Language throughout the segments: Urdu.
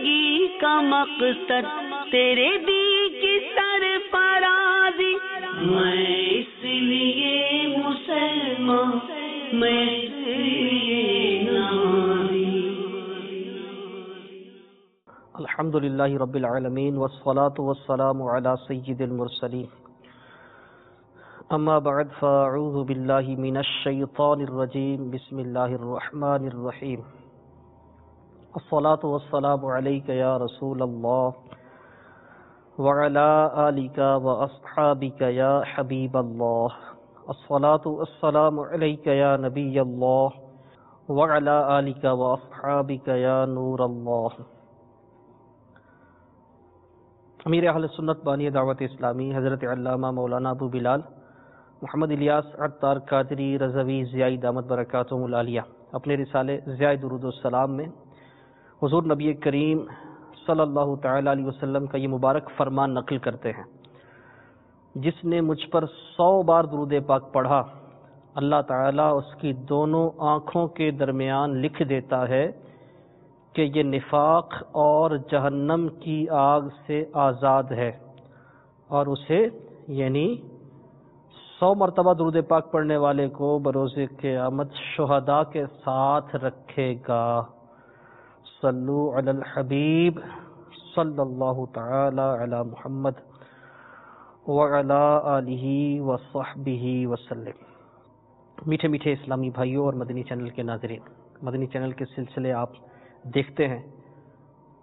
زندگی کا مقصد تیرے دی کی سرفرازی، میں اس لیے مسلمان، میں اس لیے ناری۔ الحمدللہ رب العالمین والصلاة والسلام علی سید المرسلین، اما بعد فاعوذ باللہ من الشیطان الرجیم، بسم اللہ الرحمن الرحیم۔ الصلاة والسلام علیک یا رسول اللہ وعلی آلک واصحابک یا حبیب اللہ، الصلاة والسلام علیک یا نبی اللہ وعلی آلک واصحابک یا نور اللہ۔ امیر اہل سنت بانی دعوت اسلامی حضرت علامہ مولانا ابو بلال محمد الیاس عطار قادری رضوی ضیائی دامت برکاتہم العالیہ اپنے رسالے ضیاء درود السلام میں حضور نبی کریم صلی اللہ تعالی علیہ وسلم کا یہ مبارک فرمان نقل کرتے ہیں، جس نے مجھ پر 100 بار درود پاک پڑھا، اللہ تعالیٰ اس کی دونوں آنکھوں کے درمیان لکھ دیتا ہے کہ یہ نفاق اور جہنم کی آگ سے آزاد ہے، اور اسے یعنی 100 مرتبہ درود پاک پڑھنے والے کو بروز قیامت شہداء کے ساتھ رکھے گا۔ صلو علی الحبیب صلی اللہ تعالی علی محمد وعلی آلہ وصحبہ وسلم۔ میٹھے میٹھے اسلامی بھائیوں اور مدنی چینل کے ناظرین، مدنی چینل کے سلسلے آپ دیکھتے ہیں۔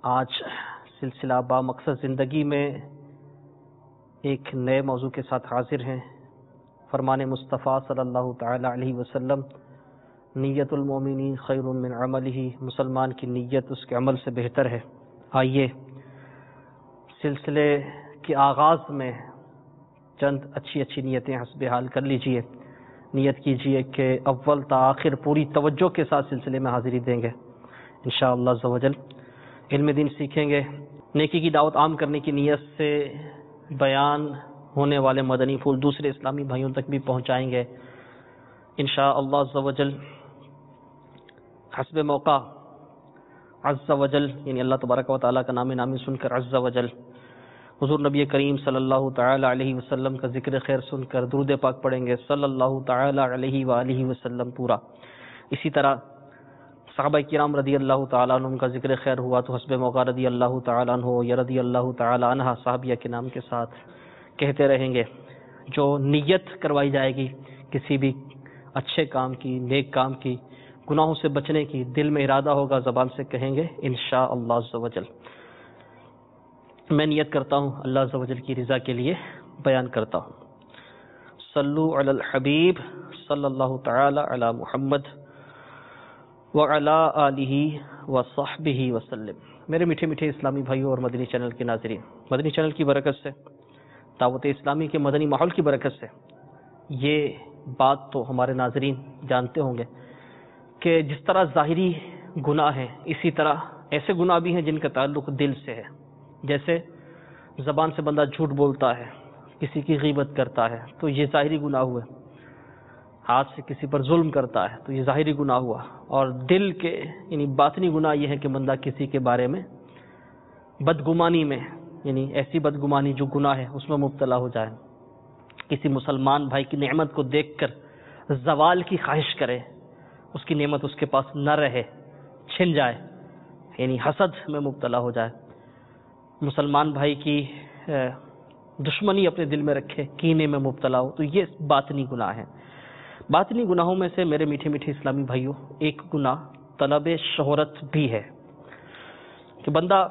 آج سلسلہ با مقصد زندگی میں ایک نئے موضوع کے ساتھ حاضر ہیں۔ فرمان مصطفیٰ صلی اللہ تعالی علیہ وسلم، نیت المومنی خیر من عملہ، مسلمان کی نیت اس کے عمل سے بہتر ہے۔ آئیے سلسلے کے آغاز میں چند اچھی نیتیں حسب حال کر لیجئے۔ نیت کیجئے کہ اول تا آخر پوری توجہ کے ساتھ سلسلے میں حاضری دیں گے انشاءاللہ عز و جل۔ علم دین سیکھیں گے، نیکی کی دعوت عام کرنے کی نیت سے بیان ہونے والے مدنی پھول دوسرے اسلامی بھائیوں تک بھی پہنچائیں گے انشاءاللہ عز و جل۔ حسب موقع عز و جل یعنی اللہ تبارک و تعالیٰ کا نام نامی سن کر عز و جل حضور نبی کریم صلی اللہ تعالی علیہ وسلم کا ذکر خیر سن کر درود پاک پڑھیں گے صلی اللہ تعالی علیہ وآلہ وسلم پورا۔ اسی طرح صحابہ کرام رضی اللہ تعالیٰ عنہ کا ذکر خیر ہوا تو حسب موقع رضی اللہ تعالیٰ عنہ یا رضی اللہ تعالیٰ عنہ صحابیہ کے نام کے ساتھ کہتے رہیں گے۔ جو نیت کروائی جائے گی کسی بھی اچھے کام کی، نیک کام کی، گناہوں سے بچنے کی، دل میں ارادہ ہوگا، زبان سے کہیں گے انشاءاللہ عز و جل۔ میں نیت کرتا ہوں اللہ عز و جل کی رضا کے لیے بیان کرتا ہوں۔ صلو علی الحبیب صلی اللہ تعالی علی محمد وعلی آلہ وصحبہ وسلم۔ میرے میٹھے میٹھے اسلامی بھائیوں اور مدنی چینل کے ناظرین، مدنی چینل کی برکت سے، دعوت اسلامی کے مدنی ماحول کی برکت سے یہ بات تو ہمارے ناظرین جانتے ہوں گے کہ جس طرح ظاہری گناہ ہیں، اسی طرح ایسے گناہ بھی ہیں جن کا تعلق دل سے ہے۔ جیسے زبان سے بندہ جھوٹ بولتا ہے، کسی کی غیبت کرتا ہے تو یہ ظاہری گناہ ہوئے، ہاتھ سے کسی پر ظلم کرتا ہے تو یہ ظاہری گناہ ہوا، اور دل کے یعنی باطنی گناہ یہ ہے کہ بندہ کسی کے بارے میں بدگمانی میں، یعنی ایسی بدگمانی جو گناہ ہے اس میں مبتلا ہو جائے، کسی مسلمان بھائی کی نعمت کو دیکھ کر زوال کی خواہش کرے، اس کی نعمت اس کے پاس نہ رہے، چھن جائے، یعنی حسد میں مبتلا ہو جائے، مسلمان بھائی کی دشمنی اپنے دل میں رکھے، کینے میں مبتلا ہو، تو یہ باطنی گناہ ہے۔ باطنی گناہوں میں سے میرے میٹھے میٹھے اسلامی بھائیوں ایک گناہ طلب شہرت بھی ہے، کہ بندہ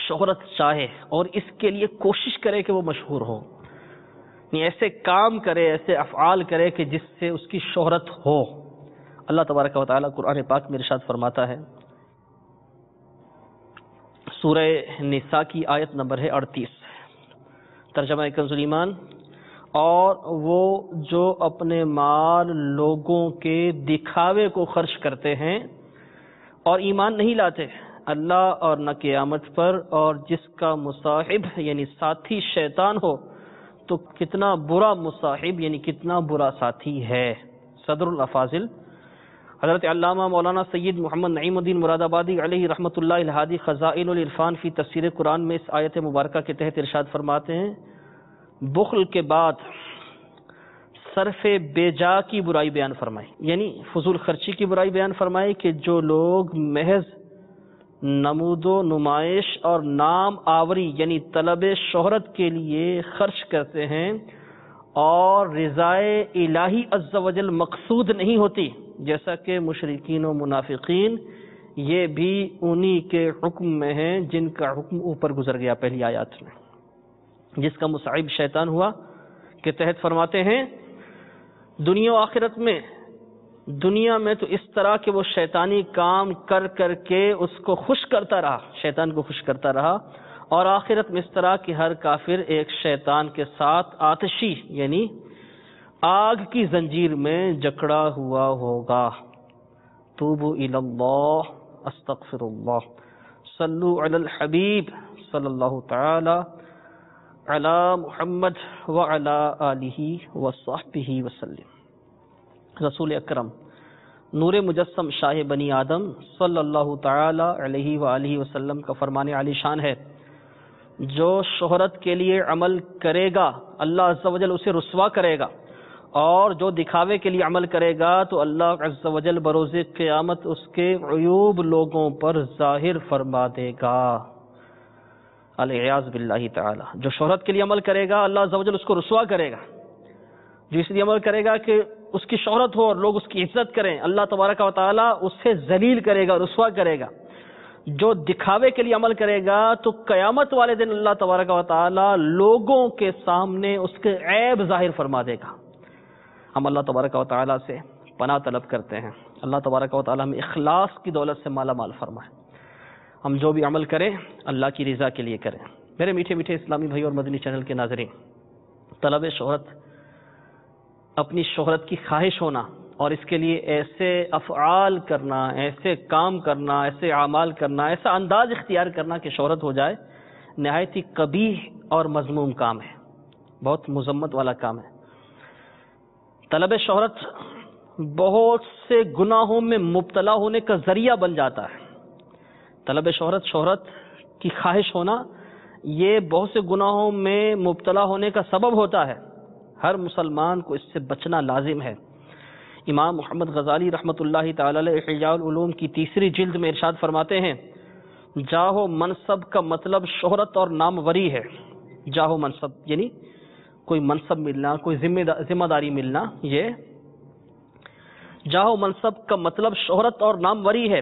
شہرت چاہے اور اس کے لیے کوشش کرے کہ وہ مشہور ہو، یعنی ایسے کام کرے، ایسے افعال کرے کہ جس سے اس کی شہرت ہو۔ اللہ تبارک و تعالیٰ قرآن پاک میں ارشاد فرماتا ہے، سورہ نساء کی آیت نمبر ہے 38، ترجمہ کنز ایمان، اور وہ جو اپنے مال لوگوں کے دکھاوے کو خرچ کرتے ہیں اور ایمان نہیں لاتے اللہ اور نہ قیامت پر، اور جس کا مصاحب یعنی ساتھی شیطان ہو تو کتنا برا مصاحب یعنی کتنا برا ساتھی ہے۔ صدر الافاضل حضرت علامہ مولانا سید محمد نعیم الدین مراد آبادی علیہ رحمۃ اللہ الہادی خزائن العرفان فی تفسیر قرآن میں اس آیت مبارکہ کے تحت ارشاد فرماتے ہیں، بخل کے بعد صرف بے جا کی برائی بیان فرمائی، یعنی فضول خرچی کی برائی بیان فرمائی کہ جو لوگ محض نمود و نمائش اور نام آوری یعنی طلب شہرت کے لیے خرچ کرتے ہیں اور رضائے الہی عز و جل مقصود نہیں ہوتی، جیسا کہ مشرکین و منافقین یہ بھی انہی کے حکم میں ہیں جن کا حکم اوپر گزر گیا پہلی آیات میں، جس کا مصعب شیطان ہوا کے تحت فرماتے ہیں دنیا و آخرت میں، دنیا میں تو اس طرح کہ وہ شیطانی کام کر کر کے اس کو خوش کرتا رہا، شیطان کو خوش کرتا رہا، اور آخرت میں اس طرح کہ ہر کافر ایک شیطان کے ساتھ آتشی یعنی آگ کی زنجیر میں جکڑا ہوا ہوگا۔ توبوا الی اللہ، استغفر اللہ، صلو علی الحبیب صلی اللہ تعالی علی محمد وعلی آلہ وصحبہ وسلم۔ رسول اکرم نور مجسم شاہ بنی آدم صلی اللہ تعالی علیہ وآلہ وسلم کا فرمان عالی شان ہے، جو شہرت کے لیے عمل کرے گا اللہ عز و جل اسے رسوا کرے گا، اور جو دکھاوے کے لیے عمل کرے گا تو اللہ عز و جل بروز قیامت اس کے عیوب لوگوں پر ظاہر فرما دے گا، العیاذ باللہ تعالی۔ جو شہرت کے لیے عمل کرے گا اللہ عز و جل اس کو رسوا کرے گا، جو اس لیے عمل کرے گا کہ اس کی شہرت ہو اور لوگ اس کی عزت کریں، اللہ تبارک و تعالی اسے ذلیل کرے گا، رسوا کرے گا۔ جو دکھاوے کے لیے عمل کرے گا تو قیامت والے دن اللہ تبارک و تعالی لوگوں کے سامنے اس کے عیب ظاہر فرما دے گا۔ ہم اللہ تبارک و تعالی سے پناہ طلب کرتے ہیں، اللہ تبارک و تعالی ہمیں اخلاص کی دولت سے مالا مال فرمائے، ہم جو بھی عمل کریں اللہ کی رضا کے لیے کریں۔ میرے میٹھے میٹھے اسلامی بھائی اور مدنی چینل کے ناظرین، طلب شہرت، اپنی شہرت کی خواہش ہونا اور اس کے لیے ایسے افعال کرنا، ایسے کام کرنا، ایسے اعمال کرنا، ایسا انداز اختیار کرنا کہ شہرت ہو جائے، نہایت ہی قبیح اور مذموم کام ہے، بہت مذمت والا کام ہے۔ طلب شہرت بہت سے گناہوں میں مبتلا ہونے کا ذریعہ بن جاتا ہے۔ طلب شہرت، شہرت کی خواہش ہونا، یہ بہت سے گناہوں میں مبتلا ہونے کا سبب ہوتا ہے، ہر مسلمان کو اس سے بچنا لازم ہے۔ امام محمد غزالی رحمۃ اللہ تعالی علیہ احیاء العلوم کی 3 جلد میں ارشاد فرماتے ہیں، جاہ و منصب کا مطلب شہرت اور ناموری ہے۔ جاہ و منصب یعنی کوئی منصب ملنا، کوئی ذمہ داری ملنا، یہ جاہ و منصب کا مطلب شہرت اور ناموری ہے،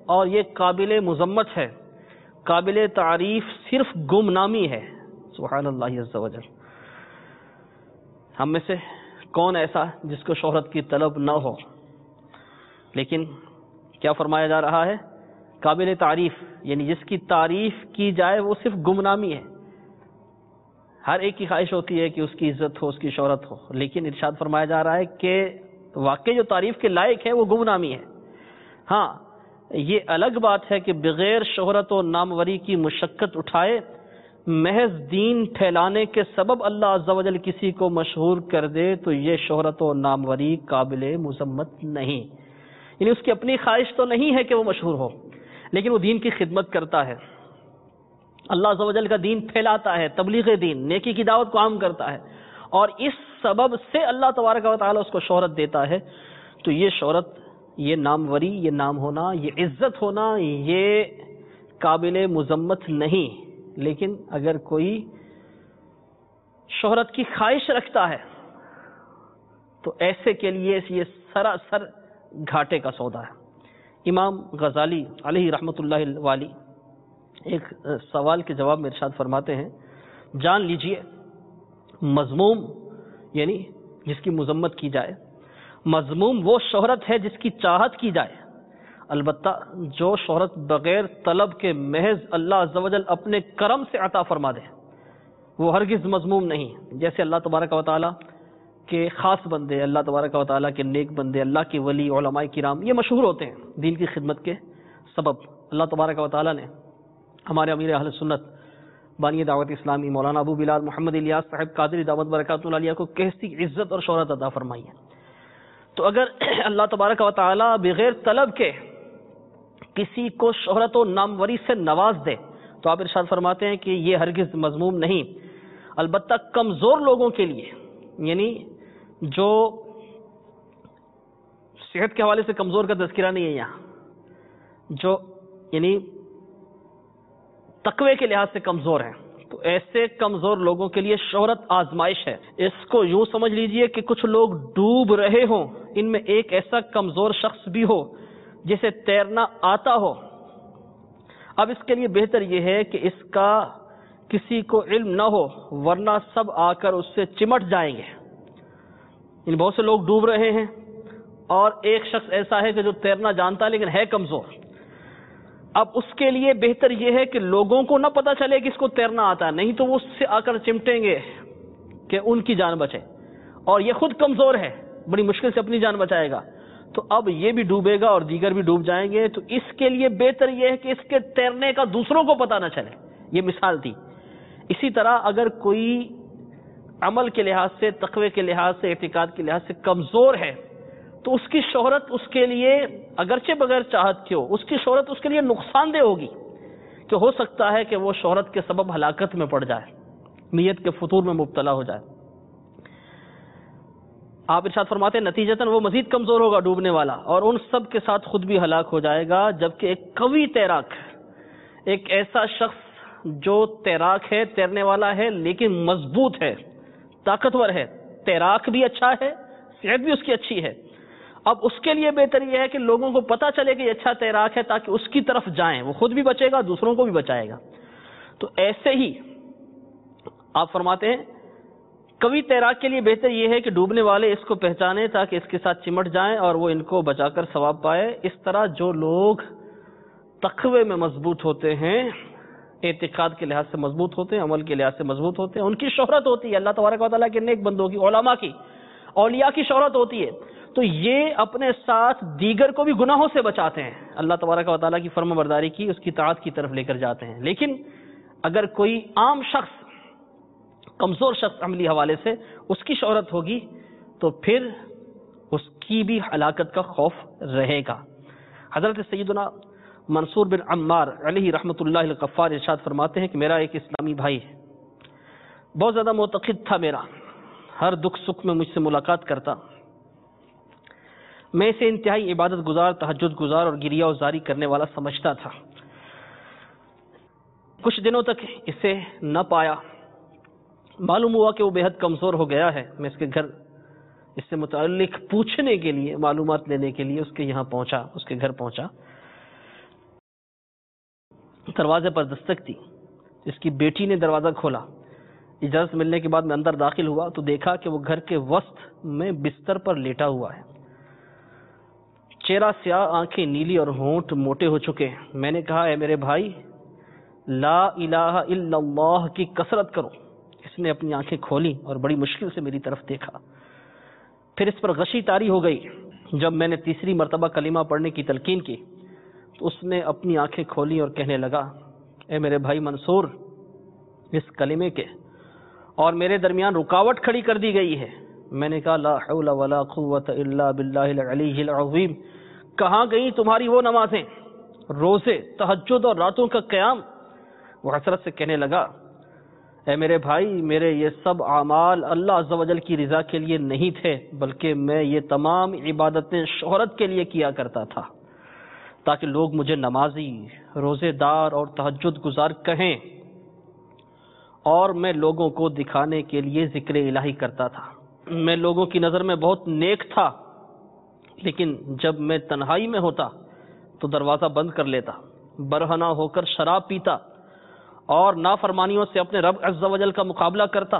اور یہ قابل مذمت ہے، قابل تعریف صرف گمنامی ہے۔ سبحان اللہ عز و جل۔ ہم میں سے کون ایسا جس کو شہرت کی طلب نہ ہو، لیکن کیا فرمایا جا رہا ہے؟ قابل تعریف، یعنی جس کی تعریف کی جائے وہ صرف گمنامی ہے۔ ہر ایک کی خواہش ہوتی ہے کہ اس کی عزت ہو، اس کی شہرت ہو، لیکن ارشاد فرمایا جا رہا ہے کہ واقعی جو تعریف کے لائق ہے وہ گمنامی ہے۔ ہاں، یہ الگ بات ہے کہ بغیر شہرت و ناموری کی مشقت اٹھائے محض دین پھیلانے کے سبب اللہ عز و جل کسی کو مشہور کر دے تو یہ شہرت و ناموری قابل مذمت نہیں، یعنی اس کی اپنی خواہش تو نہیں ہے کہ وہ مشہور ہو، لیکن وہ دین کی خدمت کرتا ہے، اللہ عز و جل کا دین پھیلاتا ہے، تبلیغ دین، نیکی کی دعوت کو عام کرتا ہے، اور اس سبب سے اللہ تبارک و تعالی اس کو شہرت دیتا ہے، تو یہ شہرت، یہ ناموری، یہ نام ہونا، یہ عزت ہونا، یہ قابل مذمت نہیں۔ لیکن اگر کوئی شہرت کی خواہش رکھتا ہے تو ایسے کے لیے یہ سراسر گھاٹے کا سودا ہے۔ امام غزالی علیہ رحمۃ اللہ والی ایک سوال کے جواب میں ارشاد فرماتے ہیں، جان لیجئے مذموم یعنی جس کی مذمت کی جائے، مذموم وہ شہرت ہے جس کی چاہت کی جائے، البتہ جو شہرت بغیر طلب کے محض اللہ عز و جل اپنے کرم سے عطا فرما دے وہ ہرگز مذموم نہیں۔ جیسے اللہ تبارک و تعالیٰ کے خاص بندے، اللہ تبارک و تعالیٰ کے نیک بندے، اللہ کے ولی، علماء کرام، یہ مشہور ہوتے ہیں دین کی خدمت کے سبب۔ اللہ تبارک و تعالیٰ نے ہمارے امیر اہل سنت بانی دعوت اسلامی مولانا ابو بلال محمد الیاس صاحب قادری دعوت برکاتہ اللہ علیہ کو کیسی عزت اور شہرت عطا فرمائی ہے۔ تو اگر اللہ تبارک و تعالی بغیر طلب کے کسی کو شہرت و ناموری سے نواز دے تو آپ ارشاد فرماتے ہیں کہ یہ ہرگز مذموم نہیں، البتہ کمزور لوگوں کے لیے، یعنی جو صحت کے حوالے سے کمزور کا تذکرہ نہیں ہے یہاں، جو یعنی تقوی کے لحاظ سے کمزور ہیں، تو ایسے کمزور لوگوں کے لیے شہرت آزمائش ہے۔ اس کو یوں سمجھ لیجئے کہ کچھ لوگ ڈوب رہے ہوں، ان میں ایک ایسا کمزور شخص بھی ہو جسے تیرنا آتا ہو۔ اب اس کے لیے بہتر یہ ہے کہ اس کا کسی کو علم نہ ہو، ورنہ سب آ کر اس سے چمٹ جائیں گے۔ یعنی بہت سے لوگ ڈوب رہے ہیں اور ایک شخص ایسا ہے کہ جو تیرنا جانتا ہے لیکن ہے کمزور۔ اب اس کے لیے بہتر یہ ہے کہ لوگوں کو نہ پتہ چلے کہ اس کو تیرنا آتا ہے، نہیں تو وہ اس سے آ کر چمٹیں گے کہ ان کی جان بچے، اور یہ خود کمزور ہے، بڑی مشکل سے اپنی جان بچائے گا، تو اب یہ بھی ڈوبے گا اور دیگر بھی ڈوب جائیں گے۔ تو اس کے لیے بہتر یہ ہے کہ اس کے تیرنے کا دوسروں کو پتہ نہ چلے۔ یہ مثال تھی۔ اسی طرح اگر کوئی عمل کے لحاظ سے، تقوی کے لحاظ سے، اعتقاد کے لحاظ سے کمزور ہے تو اس کی شہرت اس کے لیے اگرچہ بغیر چاہت کے ہو، اس کی شہرت اس کے لیے نقصان دہ ہوگی، کہ ہو سکتا ہے کہ وہ شہرت کے سبب ہلاکت میں پڑ جائے، نیت کے فطور میں مبتلا ہو جائے۔ آپ ارشاد فرماتے ہیں نتیجتاً وہ مزید کمزور ہوگا ڈوبنے والا، اور ان سب کے ساتھ خود بھی ہلاک ہو جائے گا، جبکہ ایک قوی تیراک، ایک ایسا شخص جو تیراک ہے، تیرنے والا ہے لیکن مضبوط ہے، طاقتور ہے، تیراک بھی اچھا ہے، صحت بھی اس کی اچھی ہے، اب اس کے لیے بہتر یہ ہے کہ لوگوں کو پتہ چلے کہ یہ اچھا تیراک ہے تاکہ اس کی طرف جائیں، وہ خود بھی بچے گا، دوسروں کو بھی بچائے گا۔ تو ایسے ہی آپ فرماتے ہیں قوی تیراک کے لیے بہتر یہ ہے کہ ڈوبنے والے اس کو پہچانیں تاکہ اس کے ساتھ چمٹ جائیں اور وہ ان کو بچا کر ثواب پائے۔ اس طرح جو لوگ تقوی میں مضبوط ہوتے ہیں، اعتقاد کے لحاظ سے مضبوط ہوتے ہیں، عمل کے لحاظ سے مضبوط ہوتے ہیں، ان کی شہرت ہوتی ہے اللہ تبارک و تعالیٰ کے نیک بندوں کی، علماء کی، اولیاء کی شہرت ہوتی ہے، تو یہ اپنے ساتھ دیگر کو بھی گناہوں سے بچاتے ہیں، اللہ تبارک و تعالیٰ کی فرما برداری کی، اس کی طاعت کی طرف لے کر جاتے ہیں۔ لیکن اگر کوئی عام شخص، کمزور شخص عملی حوالے سے اس کی شہرت ہوگی تو پھر اس کی بھی ہلاکت کا خوف رہے گا۔ حضرت سیدنا منصور بن عمار علیہ رحمۃ اللہ الغفار ارشاد فرماتے ہیں کہ میرا ایک اسلامی بھائی بہت زیادہ معتقد تھا، میرا ہر دکھ سکھ میں مجھ سے ملاقات کرتا، میں اسے انتہائی عبادت گزار، تہجد گزار اور گریہ و زاری کرنے والا سمجھتا تھا۔ کچھ دنوں تک اسے نہ پایا، معلوم ہوا کہ وہ بے حد کمزور ہو گیا ہے۔ میں اس کے گھر اس سے متعلق پوچھنے کے لیے، معلومات لینے کے لیے اس کے یہاں پہنچا، اس کے گھر پہنچا۔ دروازے پر دستک دی، اس کی بیٹی نے دروازہ کھولا۔ اجازت ملنے کے بعد میں اندر داخل ہوا تو دیکھا کہ وہ گھر کے وسط میں بستر پر لیٹا ہوا ہے، چہرہ سیاہ، آنکھیں نیلی اور ہونٹ موٹے ہو چکے ہیں۔ میں نے کہا اے میرے بھائی، لا الہ الا اللہ کی کثرت کرو۔ اس نے اپنی آنکھیں کھولی اور بڑی مشکل سے میری طرف دیکھا، پھر اس پر غشی طاری ہو گئی۔ جب میں نے تیسری مرتبہ کلمہ پڑھنے کی تلقین کی تو اس نے اپنی آنکھیں کھولی اور کہنے لگا اے میرے بھائی منصور، اس کلمے کے اور میرے درمیان رکاوٹ کھڑی کر دی گئی ہے۔ میں نے کہا لا حول ولا قوت الا باللہ العلی العظیم، کہاں گئی تمہاری وہ نمازیں، روزے، تہجد اور راتوں کا قیام؟ وہ حسرت سے کہنے لگا اے میرے بھائی، میرے یہ سب اعمال اللہ عز و جل کی رضا کے لیے نہیں تھے، بلکہ میں یہ تمام عبادتیں شہرت کے لیے کیا کرتا تھا تاکہ لوگ مجھے نمازی، روزے دار اور تہجد گزار کہیں، اور میں لوگوں کو دکھانے کے لیے ذکر الہی کرتا تھا۔ میں لوگوں کی نظر میں بہت نیک تھا، لیکن جب میں تنہائی میں ہوتا تو دروازہ بند کر لیتا، برہنہ ہو کر شراب پیتا اور نافرمانیوں سے اپنے رب عز و جل کا مقابلہ کرتا۔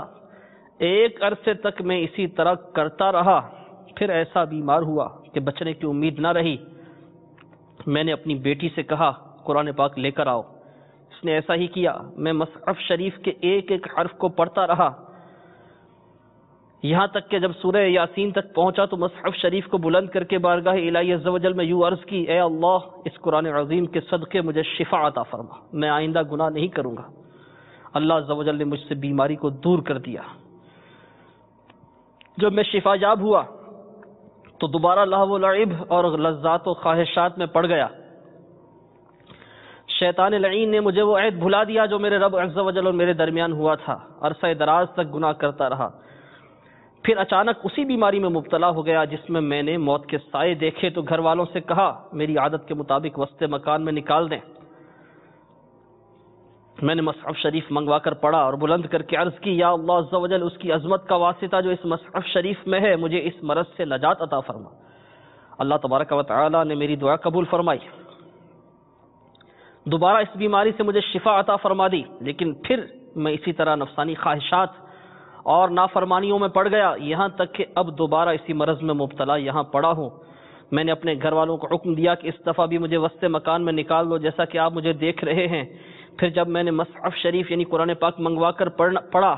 ایک عرصے تک میں اسی طرح کرتا رہا، پھر ایسا بیمار ہوا کہ بچنے کی امید نہ رہی۔ میں نے اپنی بیٹی سے کہا قرآن پاک لے کر آؤ، اس نے ایسا ہی کیا۔ میں مصحف شریف کے ایک ایک حرف کو پڑھتا رہا، یہاں تک کہ جب سورہ یاسین تک پہنچا تو مصحف شریف کو بلند کر کے بارگاہ الہی عز و جل میں یوں عرض کی اے اللہ، اس قرآن عظیم کے صدقے مجھے شفا عطا فرما، میں آئندہ گناہ نہیں کروں گا۔ اللہ عز و جل نے مجھ سے بیماری کو دور کر دیا۔ جب میں شفا یاب ہوا تو دوبارہ لہو و لعب اور لذات و خواہشات میں پڑ گیا۔ شیطان لعین نے مجھے وہ عہد بھلا دیا جو میرے رب عز و جل اور میرے درمیان ہوا تھا، عرصہ دراز تک گناہ کرتا رہا، پھر اچانک اسی بیماری میں مبتلا ہو گیا جس میں نے موت کے سائے دیکھے تو گھر والوں سے کہا میری عادت کے مطابق وسط مکان میں نکال دیں۔ میں نے مصحف شریف منگوا کر پڑھا اور بلند کر کے عرض کی یا اللہ عز و جل، اس کی عظمت کا واسطہ جو اس مصحف شریف میں ہے مجھے اس مرض سے نجات عطا فرما۔ اللہ تبارک و تعالی نے میری دعا قبول فرمائی، دوبارہ اس بیماری سے مجھے شفا عطا فرما دی، لیکن پھر میں اسی طرح نفسانی خواہشات اور نافرمانیوں میں پڑ گیا، یہاں تک کہ اب دوبارہ اسی مرض میں مبتلا یہاں پڑا ہوں۔ میں نے اپنے گھر والوں کو حکم دیا کہ اس دفعہ بھی مجھے وسط مکان میں نکال دو جیسا کہ آپ مجھے دیکھ رہے ہیں۔ پھر جب میں نے مصحف شریف یعنی قرآن پاک منگوا کر پڑھا،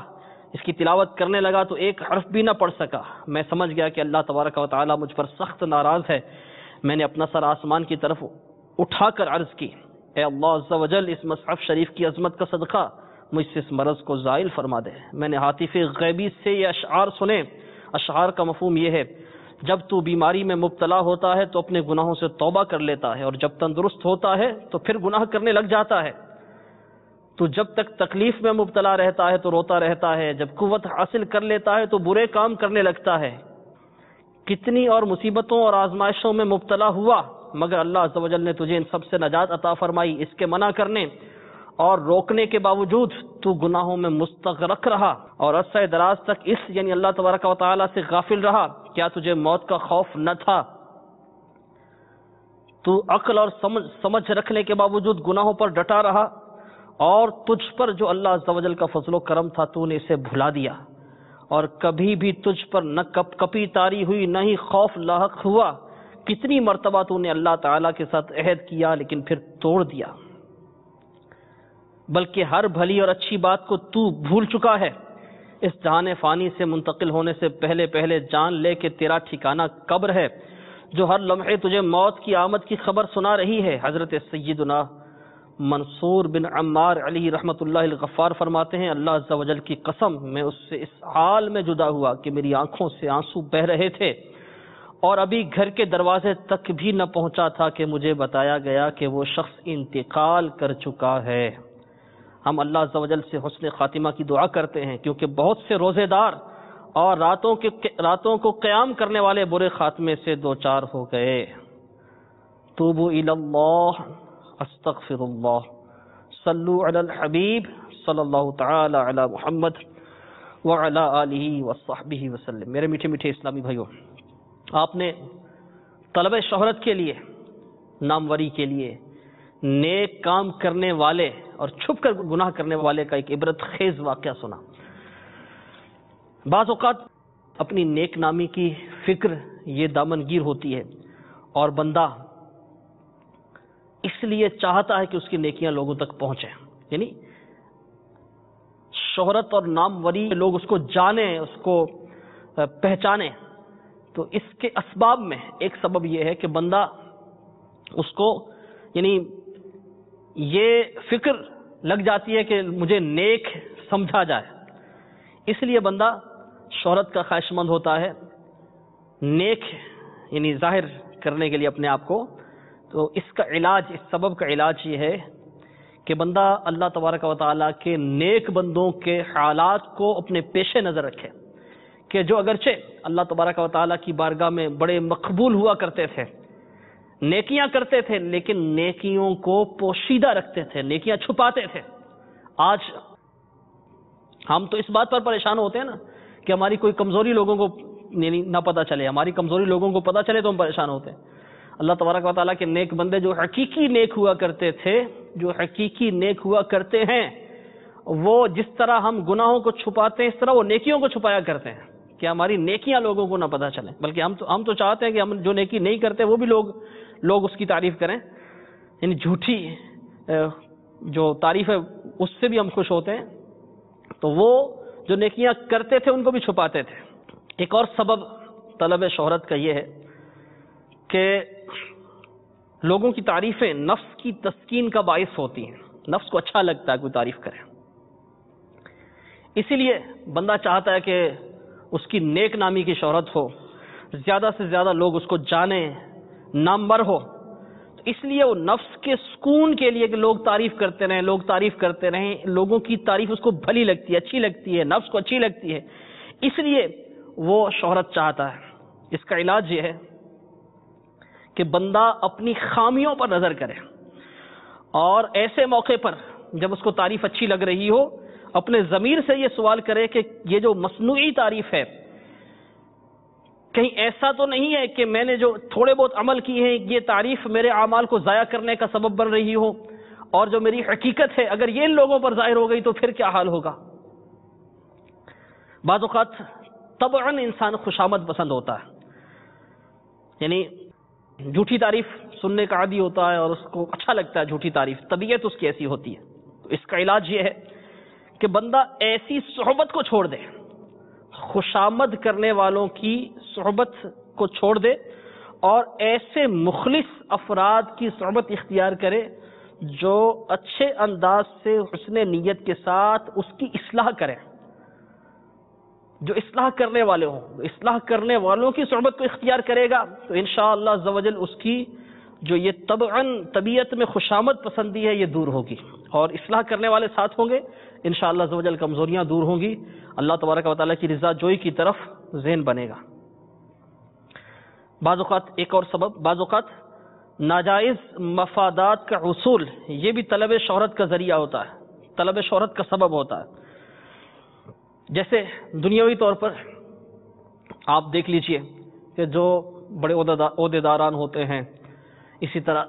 اس کی تلاوت کرنے لگا تو ایک حرف بھی نہ پڑھ سکا۔ میں سمجھ گیا کہ اللہ تبارک و تعالی مجھ پر سخت ناراض ہے۔ میں نے اپنا سر آسمان کی طرف اٹھا کر عرض کی اے اللہ عز و جل، اس مصحف شریف کی عظمت کا صدقہ مجھ سے اس مرض کو زائل فرما دے۔ میں نے ہاتف غیبی سے یہ اشعار سنے۔ اشعار کا مفہوم یہ ہے جب تو بیماری میں مبتلا ہوتا ہے تو اپنے گناہوں سے توبہ کر لیتا ہے، اور جب تندرست ہوتا ہے تو پھر گناہ کرنے لگ جاتا ہے۔ تو جب تک تکلیف میں مبتلا رہتا ہے تو روتا رہتا ہے، جب قوت حاصل کر لیتا ہے تو برے کام کرنے لگتا ہے۔ کتنی اور مصیبتوں اور آزمائشوں میں مبتلا ہوا، مگر اللہ عز و جل نے تجھے ان سب سے نجات عطا فرمائی۔ اس کے منع کرنے اور روکنے کے باوجود تو گناہوں میں مستغرق رہا اور عرصہ دراز تک اس یعنی اللہ تبارک و تعالی سے غافل رہا۔ کیا تجھے موت کا خوف نہ تھا؟ تو عقل اور سمجھ رکھنے کے باوجود گناہوں پر ڈٹا رہا، اور تجھ پر جو اللہ عز و جل کا فضل و کرم تھا تو نے اسے بھلا دیا، اور کبھی بھی تجھ پر نہ کپی تاری ہوئی نہ ہی خوف لاحق ہوا۔ کتنی مرتبہ تو نے اللہ تعالیٰ کے ساتھ عہد کیا لیکن پھر توڑ دیا، بلکہ ہر بھلی اور اچھی بات کو تو بھول چکا ہے۔ اس جہان فانی سے منتقل ہونے سے پہلے جان لے کہ تیرا ٹھکانہ قبر ہے، جو ہر لمحے تجھے موت کی آمد کی خبر سنا رہی ہے۔ حضرت سیدنا منصور بن عمار علی رحمۃ اللہ الغفار فرماتے ہیں اللہ عز و جل کی قسم، میں اس سے اس حال میں جدا ہوا کہ میری آنکھوں سے آنسو بہ رہے تھے، اور ابھی گھر کے دروازے تک بھی نہ پہنچا تھا کہ مجھے بتایا گیا کہ وہ شخص انتقال کر چکا ہے۔ ہم اللہ عز و جل سے حسن خاتمہ کی دعا کرتے ہیں، کیونکہ بہت سے روزے دار اور راتوں کو قیام کرنے والے برے خاتمے سے دوچار ہو گئے۔ توبوا الی اللہ، استغفر اللہ، صلو علی الحبیب صلی اللہ تعالی علی محمد وعلی آلہ وصحبہ وسلم۔ میرے میٹھے میٹھے اسلامی بھائیوں، آپ نے طلب شہرت کے لیے، ناموری کے لیے، نیک کام کرنے والے اور چھپ کر گناہ کرنے والے کا ایک عبرت خیز واقعہ سنا۔ بعض اوقات اپنی نیک نامی کی فکر یہ دامنگیر ہوتی ہے، اور بندہ اس لیے چاہتا ہے کہ اس کی نیکیاں لوگوں تک پہنچیں، یعنی شہرت اور ناموری لوگ اس کو جانیں، اس کو پہچانیں۔ تو اس کے اسباب میں ایک سبب یہ ہے کہ بندہ اس کو یعنی یہ فکر لگ جاتی ہے کہ مجھے نیک سمجھا جائے، اس لیے بندہ شہرت کا خواہش مند ہوتا ہے، نیک یعنی ظاہر کرنے کے لیے اپنے آپ کو۔ تو اس کا علاج، اس سبب کا علاج یہ ہے کہ بندہ اللہ تبارک و تعالیٰ کے نیک بندوں کے حالات کو اپنے پیش نظر رکھے، کہ جو اگرچہ اللہ تبارک و تعالیٰ کی بارگاہ میں بڑے مقبول ہوا کرتے تھے، نیکیاں کرتے تھے، لیکن نیکیوں کو پوشیدہ رکھتے تھے، نیکیاں چھپاتے تھے۔ آج ہم تو اس بات پر پریشان ہوتے ہیں نا کہ ہماری کوئی کمزوری لوگوں کو یعنی نہ پتہ چلے، ہماری کمزوری لوگوں کو پتہ چلے تو ہم پریشان ہوتے ہیں۔ اللہ تبارک و تعالیٰ کے نیک بندے جو حقیقی نیک ہوا کرتے تھے، جو حقیقی نیک ہوا کرتے ہیں، وہ جس طرح ہم گناہوں کو چھپاتے ہیں اس طرح وہ نیکیوں کو چھپایا کرتے ہیں کہ ہماری نیکیاں لوگوں کو نہ پتہ چلیں، بلکہ ہم تو چاہتے ہیں کہ ہم جو نیکی نہیں کرتے وہ بھی لوگ اس کی تعریف کریں، یعنی جھوٹی جو تعریف ہے اس سے بھی ہم خوش ہوتے ہیں۔ تو وہ جو نیکیاں کرتے تھے ان کو بھی چھپاتے تھے۔ ایک اور سبب طلب شہرت کا یہ ہے کہ لوگوں کی تعریفیں نفس کی تسکین کا باعث ہوتی ہیں، نفس کو اچھا لگتا ہے کوئی تعریف کرے، اسی لیے بندہ چاہتا ہے کہ اس کی نیک نامی کی شہرت ہو، زیادہ سے زیادہ لوگ اس کو جانیں، نامور ہو. تو اس لیے وہ نفس کے سکون کے لیے کہ لوگ تعریف کرتے رہیں، لوگ تعریف کرتے رہیں، لوگوں کی تعریف اس کو بھلی لگتی ہے، اچھی لگتی ہے، نفس کو اچھی لگتی ہے، اس لیے وہ شہرت چاہتا ہے. اس کا علاج یہ ہے کہ بندہ اپنی خامیوں پر نظر کرے، اور ایسے موقع پر جب اس کو تعریف اچھی لگ رہی ہو اپنے ضمیر سے یہ سوال کرے کہ یہ جو مصنوعی تعریف ہے کہیں ایسا تو نہیں ہے کہ میں نے جو تھوڑے بہت عمل کیے ہیں یہ تعریف میرے اعمال کو ضائع کرنے کا سبب بن رہی ہو، اور جو میری حقیقت ہے اگر یہ ان لوگوں پر ظاہر ہو گئی تو پھر کیا حال ہوگا. بعض اوقات طبعاً انسان خوشامد پسند ہوتا ہے، یعنی جھوٹی تعریف سننے کا عادی ہوتا ہے اور اس کو اچھا لگتا ہے جھوٹی تعریف، طبیعت اس کی ایسی ہوتی ہے. تو اس کا علاج یہ ہے کہ بندہ ایسی صحبت کو چھوڑ دے، خوشامد کرنے والوں کی صحبت کو چھوڑ دے، اور ایسے مخلص افراد کی صحبت اختیار کرے جو اچھے انداز سے حسن نیت کے ساتھ اس کی اصلاح کریں، جو اصلاح کرنے والے ہوں. اصلاح کرنے والوں کی صحبت کو اختیار کرے گا تو انشاءاللہ عز و جل اس کی جو یہ طبعاً طبیعت میں خوشامد پسندی ہے یہ دور ہوگی، اور اصلاح کرنے والے ساتھ ہوں گے انشاءاللہ عز و جل کمزوریاں دور ہوں گی، اللہ تبارک و تعالیٰ کی رضا جوئی کی طرف ذہن بنے گا. بعض اوقات ایک اور سبب، بعض اوقات ناجائز مفادات کا حصول یہ بھی طلب شہرت کا ذریعہ ہوتا ہے، طلب شہرت کا سبب ہوتا ہے. جیسے دنیاوی طور پر آپ دیکھ لیجئے کہ جو بڑے عہدیداران ہوتے ہیں، اسی طرح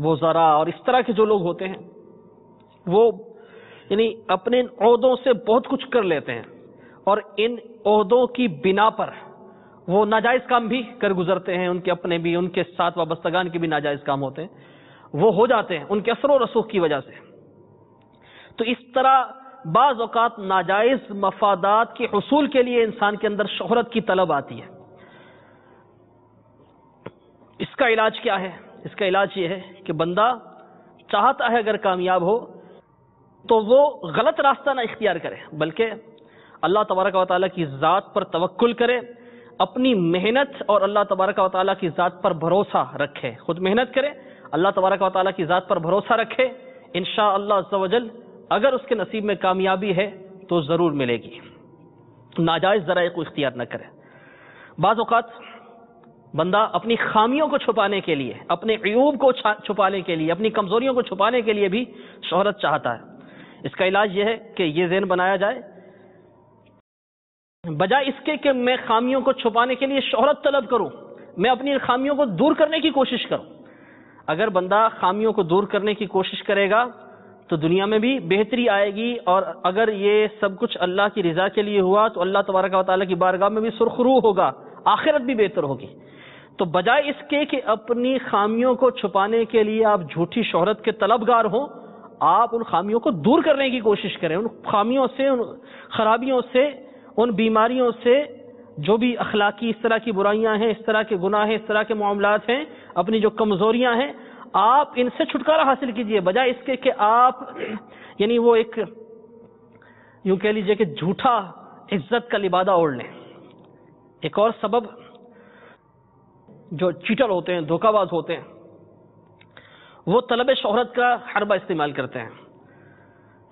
وزراء اور اس طرح کے جو لوگ ہوتے ہیں وہ یعنی اپنے عہدوں سے بہت کچھ کر لیتے ہیں، اور ان عہدوں کی بنا پر وہ ناجائز کام بھی کر گزرتے ہیں، ان کے اپنے بھی، ان کے ساتھ وابستگان کے بھی ناجائز کام ہوتے ہیں، وہ ہو جاتے ہیں ان کے اثر و رسوخ کی وجہ سے. تو اس طرح بعض اوقات ناجائز مفادات کے حصول کے لیے انسان کے اندر شہرت کی طلب آتی ہے. اس کا علاج کیا ہے؟ اس کا علاج یہ ہے کہ بندہ چاہتا ہے اگر کامیاب ہو تو وہ غلط راستہ نہ اختیار کرے، بلکہ اللہ تبارک و تعالیٰ کی ذات پر توکل کرے، اپنی محنت اور اللہ تبارک و تعالیٰ کی ذات پر بھروسہ رکھے. خود محنت کرے، اللہ تبارک و تعالیٰ کی ذات پر بھروسہ رکھے، انشاءاللہ عز و جل اگر اس کے نصیب میں کامیابی ہے تو ضرور ملے گی. ناجائز ذرائع کو اختیار نہ کرے. بعض اوقات بندہ اپنی خامیوں کو چھپانے کے لیے، اپنے عیوب کو چھپانے کے لیے، اپنی کمزوریوں کو چھپانے کے لیے بھی شہرت چاہتا ہے. اس کا علاج یہ ہے کہ یہ ذہن بنایا جائے بجائے اس کے کہ میں خامیوں کو چھپانے کے لیے شہرت طلب کروں، میں اپنی خامیوں کو دور کرنے کی کوشش کروں. اگر بندہ خامیوں کو دور کرنے کی کوشش کرے گا تو دنیا میں بھی بہتری آئے گی، اور اگر یہ سب کچھ اللہ کی رضا کے لیے ہوا تو اللہ تبارک و تعالیٰ کی بارگاہ میں بھی سرخرو ہوگا، آخرت بھی بہتر ہوگی. تو بجائے اس کے کہ اپنی خامیوں کو چھپانے کے لیے آپ جھوٹی شہرت کے طلبگار ہوں، آپ ان خامیوں کو دور کرنے کی کوشش کریں. ان خامیوں سے، ان خرابیوں سے، ان بیماریوں سے، جو بھی اخلاقی اس طرح کی برائیاں ہیں، اس طرح کے گناہ ہیں، اس طرح کے معاملات ہیں، اپنی جو کمزوریاں ہیں، آپ ان سے چھٹکارا حاصل کیجئے بجائے اس کے کہ آپ یعنی وہ ایک یوں کہہ لیجئے کہ جھوٹا عزت کا لبادہ اوڑھ لیں. ایک اور سبب، جو چیٹر ہوتے ہیں، دھوکہ باز ہوتے ہیں، وہ طلب شہرت کا حربہ استعمال کرتے ہیں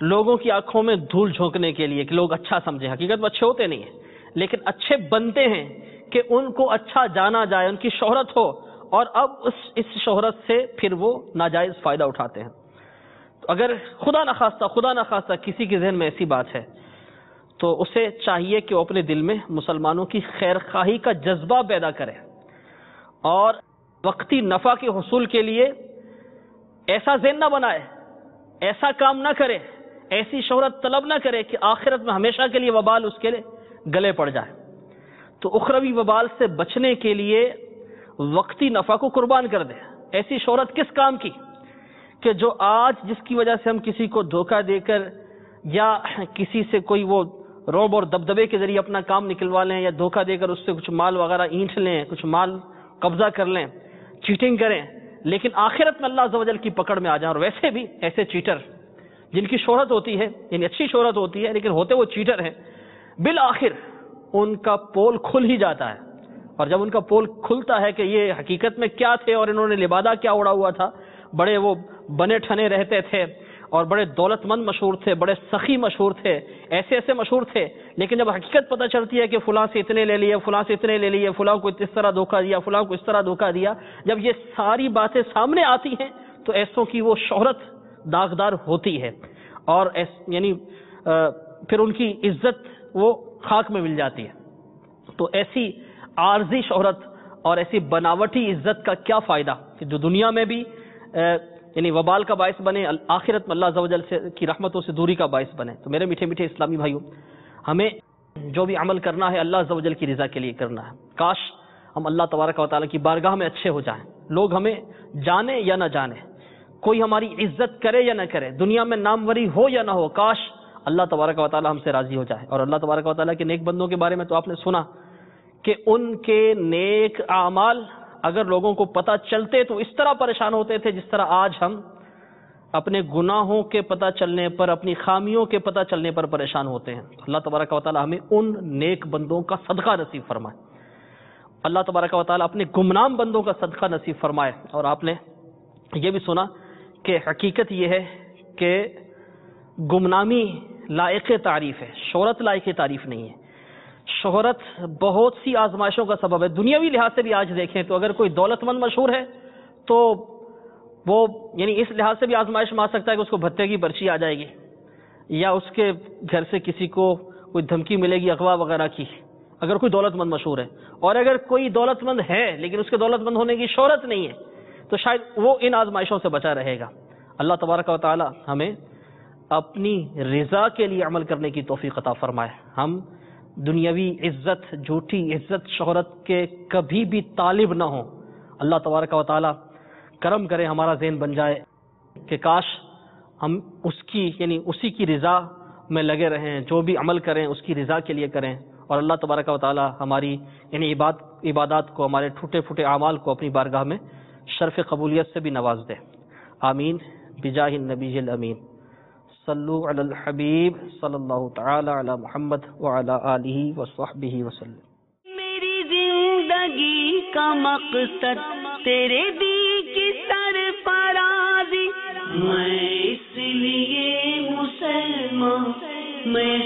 لوگوں کی آنکھوں میں دھول جھونکنے کے لیے کہ لوگ اچھا سمجھیں. حقیقت میں اچھے ہوتے نہیں ہیں، لیکن اچھے بنتے ہیں کہ ان کو اچھا جانا جائے، ان کی شہرت ہو، اور اب اس شہرت سے پھر وہ ناجائز فائدہ اٹھاتے ہیں. تو اگر خدا نخواستہ کسی کے ذہن میں ایسی بات ہے تو اسے چاہیے کہ وہ اپنے دل میں مسلمانوں کی خیر خواہی کا جذبہ پیدا کرے، اور وقتی نفع کے حصول کے لیے ایسا ذہن نہ بنائے، ایسا کام نہ کرے، ایسی شہرت طلب نہ کرے کہ آخرت میں ہمیشہ کے لیے وبال اس کے گلے پڑ جائے. تو اخروی وبال سے بچنے کے لیے وقتی نفع کو قربان کر دے. ایسی شہرت کس کام کی کہ جو آج جس کی وجہ سے ہم کسی کو دھوکہ دے کر یا کسی سے کوئی وہ روب اور دبدبے کے ذریعے اپنا کام نکلوا لیں، یا دھوکہ دے کر اس سے کچھ مال وغیرہ اینٹھ لیں، کچھ مال قبضہ کر لیں، چیٹنگ کریں، لیکن آخرت میں اللہ عز و جل کی پکڑ میں آ جائیں. اور ویسے بھی ایسے چیٹر جن کی شہرت ہوتی ہے، یعنی اچھی شہرت ہوتی ہے، لیکن ہوتے وہ چیٹر ہیں، بالآخر ان کا پول کھل ہی جاتا ہے، اور جب ان کا پول کھلتا ہے کہ یہ حقیقت میں کیا تھے اور انہوں نے لبادہ کیا اڑا ہوا تھا، بڑے وہ بنے ٹھنے رہتے تھے اور بڑے دولت مند مشہور تھے، بڑے سخی مشہور تھے، ایسے ایسے مشہور تھے، لیکن جب حقیقت پتہ چلتی ہے کہ فلاں سے اتنے لے لیے، فلاں سے اتنے لے لیے، فلاں کو اس طرح دھوکہ دیا، فلاں کو اس طرح دھوکہ دیا، جب یہ ساری باتیں سامنے آتی ہیں تو ایسوں کی وہ شہرت داغدار ہوتی ہے، اور یعنی پھر ان کی عزت وہ خاک میں مل جاتی ہے۔ تو ایسی عارضی شہرت اور ایسی بناوٹی عزت کا کیا فائدہ کہ جو دنیا میں بھی یعنی وبال کا باعث بنے، آخرت میں اللہ عز و جل کی رحمتوں سے دوری کا باعث بنے۔ تو میرے میٹھے میٹھے اسلامی بھائیوں، ہمیں جو بھی عمل کرنا ہے اللہ عز و جل کی رضا کے لیے کرنا ہے۔ کاش ہم اللہ تبارک و تعالیٰ کی بارگاہ میں اچھے ہو جائیں، لوگ ہمیں جانے یا نہ جانے، کوئی ہماری عزت کرے یا نہ کرے، دنیا میں ناموری ہو یا نہ ہو، کاش اللہ تبارک و تعالیٰ ہم سے راضی ہو جائے۔ اور اللہ تبارک و تعالیٰ کے نیک بندوں کے بارے میں تو آپ نے سنا کہ ان کے نیک اعمال اگر لوگوں کو پتہ چلتے تو اس طرح پریشان ہوتے تھے جس طرح آج ہم اپنے گناہوں کے پتہ چلنے پر، اپنی خامیوں کے پتہ چلنے پر پریشان ہوتے ہیں۔ اللہ تبارک و تعالیٰ ہمیں ان نیک بندوں کا صدقہ نصیب فرمائے، اللہ تبارک و تعالیٰ اپنے گمنام بندوں کا صدقہ نصیب فرمائے۔ اور آپ نے یہ بھی سنا کہ حقیقت یہ ہے کہ گمنامی لائق تعریف ہے، شہرت لائق تعریف نہیں ہے۔ شہرت بہت سی آزمائشوں کا سبب ہے، دنیاوی لحاظ سے بھی آج دیکھیں تو اگر کوئی دولت مند مشہور ہے تو وہ یعنی اس لحاظ سے بھی آزمائش میں آ سکتا ہے کہ اس کو بھتے کی پرچی آ جائے گی، یا اس کے گھر سے کسی کو کوئی دھمکی ملے گی اغوا وغیرہ کی، اگر کوئی دولت مند مشہور ہے۔ اور اگر کوئی دولت مند ہے لیکن اس کے دولت مند ہونے کی شہرت نہیں ہے تو شاید وہ ان آزمائشوں سے بچا رہے گا۔ اللہ تبارک و تعالی ہمیں اپنی رضا کے لیے عمل کرنے کی توفیق عطا فرمائے۔ ہم دنیاوی عزت، جھوٹی عزت، شہرت کے کبھی بھی طالب نہ ہوں۔ اللہ تبارک و تعالی کرم کرے، ہمارا ذہن بن جائے کہ کاش ہم اس کی یعنی اسی کی رضا میں لگے رہیں، جو بھی عمل کریں اس کی رضا کے لیے کریں، اور اللہ تبارک و تعالی ہماری یعنی عبادات کو، ہمارے ٹوٹے پھوٹے اعمال کو اپنی بارگاہ میں شرف قبولیت سے بھی نواز دے۔ آمین بجاہ النبی الامین۔ صلو علی الحبیب صلی اللہ تعالی علی محمد وعلی آلہ وصحبہ وسلم۔ میری زندگی کا مقصد تیرے دی کی سرفرازی، میں اس لیے مسلمان، میں